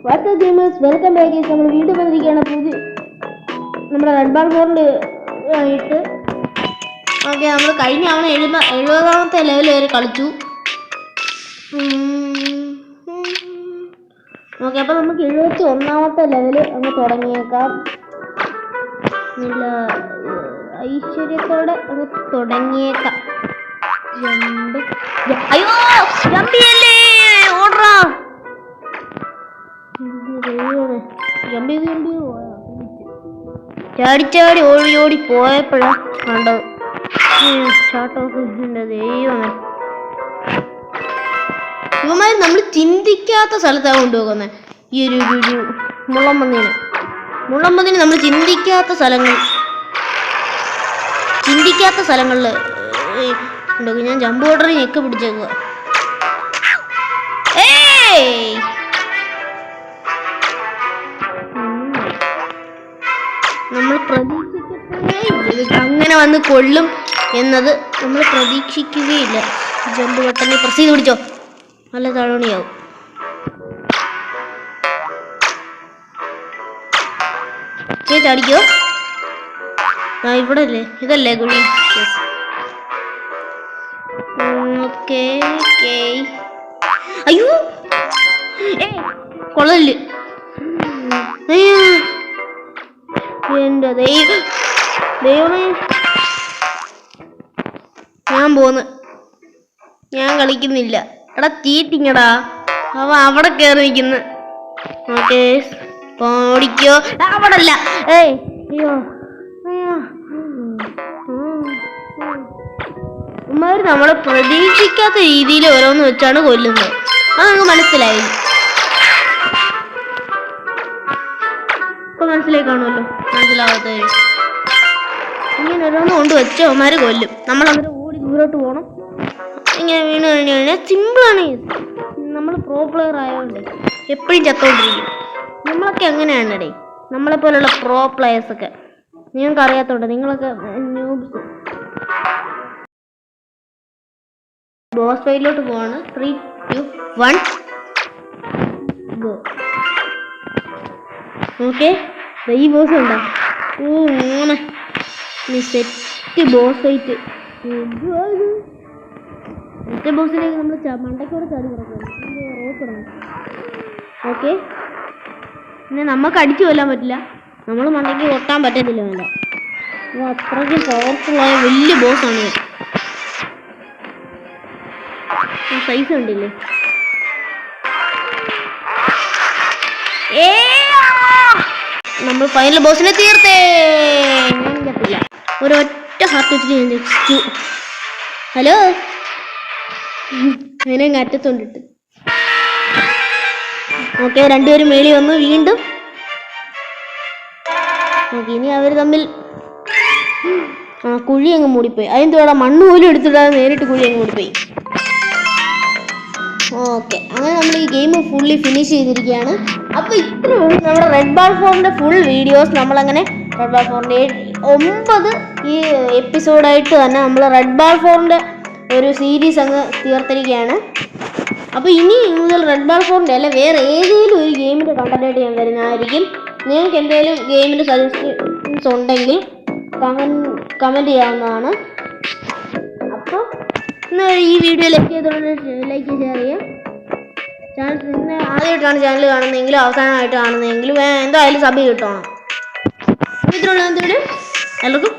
WhatsApp gamers welcome back. നമ്മൾ വീണ്ടും വന്നിരിക്കുകയാണ് പുതിയ നമ്മുടെ റെഡ് ബാൾ ഫോറിൻ്റെ ആയിട്ട്. ഓക്കെ, നമ്മൾ കഴിഞ്ഞ തവണ 70ാമത്തെ ലെവൽ വരെ കളിച്ചു. ഓക്കെ, അപ്പോൾ നമുക്ക് 71ാമത്തെ ലെവൽ അങ്ങ് തുടങ്ങിയേക്കാം. നല്ല ഐശ്വര്യത്തോടെ അങ്ങ് തുടങ്ങിയേക്കാം. അയ്യോ ജമ്പിയല്ലേ, ഓടറാ. ചാടി ഓടി പോയപ്പോഴാ കണ്ടത്. ദൈവമേ, ഇവന്മാര് നമ്മൾ ചിന്തിക്കാത്ത സ്ഥലത്താണ് കൊണ്ടുപോകുന്നത്. ഈ ഒരു മുള്ളമ്പന്നിന് നമ്മൾ ചിന്തിക്കാത്ത സ്ഥലങ്ങളിൽ ഉണ്ടോ. ഞാൻ ജമ്പ് ഓർഡറിൽ ഞെക്ക് പിടിച്ചേക്കുക. നമ്മൾ പ്രതീക്ഷിക്കത്തേ അങ്ങനെ വന്ന് കൊള്ളും എന്നത് നമ്മൾ പ്രതീക്ഷിക്കുകയില്ല. ജമ്പ് ബട്ടണിൽ പ്രസ് ചെയ്ത് പിടിച്ചോ, നല്ല തഴണിയാവും. ചാടിക്കോ. ഇവിടെ അല്ലേ, ഇതല്ലേ കുഴി. ഓക്കെ, അയ്യോ കൊള്ളല്. എന്റെ ദൈവമേ, ഞാൻ പോന്ന്, ഞാൻ കളിക്കുന്നില്ല. എടാ ചീറ്റിങ്ങടാ, അവ അവിടെ കയറി നിൽക്കുന്നു. ഓക്കെ, ഓടിക്കോ. അവിടെ അല്ല. അയ്യോ ഉമ്മാര് നമ്മളെ പ്രതീക്ഷിക്കാത്ത രീതിയിൽ ഓരോന്ന് വെച്ചാണ് കൊല്ലുന്നത്. അത് നമുക്ക് മനസ്സിലായി. ഇപ്പൊ മനസ്സിലായി കാണുമല്ലോ. മനസ്സിലാവാത്തവര് ഇങ്ങനെ ഓരോന്ന് കൊണ്ട് വെച്ച ഉമ്മാര് കൊല്ലും. നമ്മളങ്ങനെ ഓടി ദൂരോട്ട് പോകണം. ഇങ്ങനെ വീണ് കഴിഞ്ഞു കഴിഞ്ഞാൽ സിമ്പിളാണ്. നമ്മൾ പ്രോ പ്ലെയർ ആയതുകൊണ്ട് എപ്പോഴും ചത്തോണ്ടിരിക്കും. നമ്മളൊക്കെ അങ്ങനെയാണടേ, നമ്മളെ പോലുള്ള പ്രോ പ്ലെയേഴ്സൊക്കെ. നിങ്ങൾക്ക് അറിയാത്തോണ്ട് നിങ്ങളൊക്കെ ന്യൂബ്സ്. ബോസ് ഫൈറ്റിലോട്ട് പോവാണ്. 3, 2, 1 ഗോ. ഓക്കെ, ഈ ബോസ് ഉണ്ടോ? Set boss fight. മറ്റേ ബോസിലേക്ക് നമ്മൾ മണ്ടയ്ക്കൂടെ ചാടി കിടക്കണം. ഓക്കെ, പിന്നെ നമുക്ക് അടിച്ചു കൊല്ലാൻ പറ്റില്ല. നമ്മൾ മണ്ടയ്ക്ക് കൊട്ടാൻ പറ്റത്തില്ല. വേണ്ട, അത്രയ്ക്കും പവർഫുള്ളായ വലിയ ബോസാണ്. സൈസ് കണ്ടില്ലേ? നമ്മൾ ഫൈനൽ ബോസിനെ തീർത്തേ. ഞാൻ പറ്റില്ല, ഒരൊറ്റ ഹാർട്ട് വെച്ചിട്ട് ഞാൻ രക്ഷിച്ചു. ഹലോ, അതിനെ അറ്റത്തോണ്ടിട്ട്. ഓക്കെ, രണ്ടുപേരും മേളി വന്നു വീണ്ടും. ഓക്കെ, ഇനി അവർ തമ്മിൽ കുഴി അങ്ങ് മൂടിപ്പോയി. അതിൻ്റെ മണ്ണ് പോലും എടുത്തിടാതെ നേരിട്ട് കുഴി അങ്ങ് മൂടിപ്പോയി. ഓക്കെ, അങ്ങനെ നമ്മൾ ഈ ഗെയിം ഫുള്ളി ഫിനിഷ് ചെയ്തിരിക്കുകയാണ്. അപ്പോൾ ഇത്രയും നമ്മുടെ റെഡ് ബാൾ ഫോറിൻ്റെ ഫുൾ വീഡിയോസ് നമ്മളങ്ങനെ റെഡ് ബാൾ ഫോറിൻ്റെ 9 ഈ എപ്പിസോഡായിട്ട് തന്നെ നമ്മൾ റെഡ് ബാൾ ഫോറിൻ്റെ ഒരു സീരീസ് അങ്ങ് തീർത്തിരിക്കുകയാണ്. അപ്പോൾ ഇനി മുതൽ റെഡ് ബാൾ ഫോറിൻ്റെ അല്ല വേറെ ഏതെങ്കിലും ഒരു ഗെയിമിൻ്റെ കണ്ടന്റായിട്ട് ഞാൻ വരുന്നതായിരിക്കും. നിങ്ങൾക്ക് എന്തെങ്കിലും ഗെയിമിൻ്റെ സജഷൻസ് ഉണ്ടെങ്കിൽ കമൻറ്റ് ചെയ്യാവുന്നതാണ്. അപ്പോൾ ഈ വീഡിയോ ലൈക്ക് ഷെയർ ചെയ്യാം. ചാനൽ പിന്നെ ആദ്യമായിട്ടാണ് ചാനൽ കാണുന്നതെങ്കിലും അവസാനമായിട്ട് കാണുന്നതെങ്കിലും എന്തായാലും സബ് കിട്ടണം. ഇത്രയുള്ള എല്ലാവർക്കും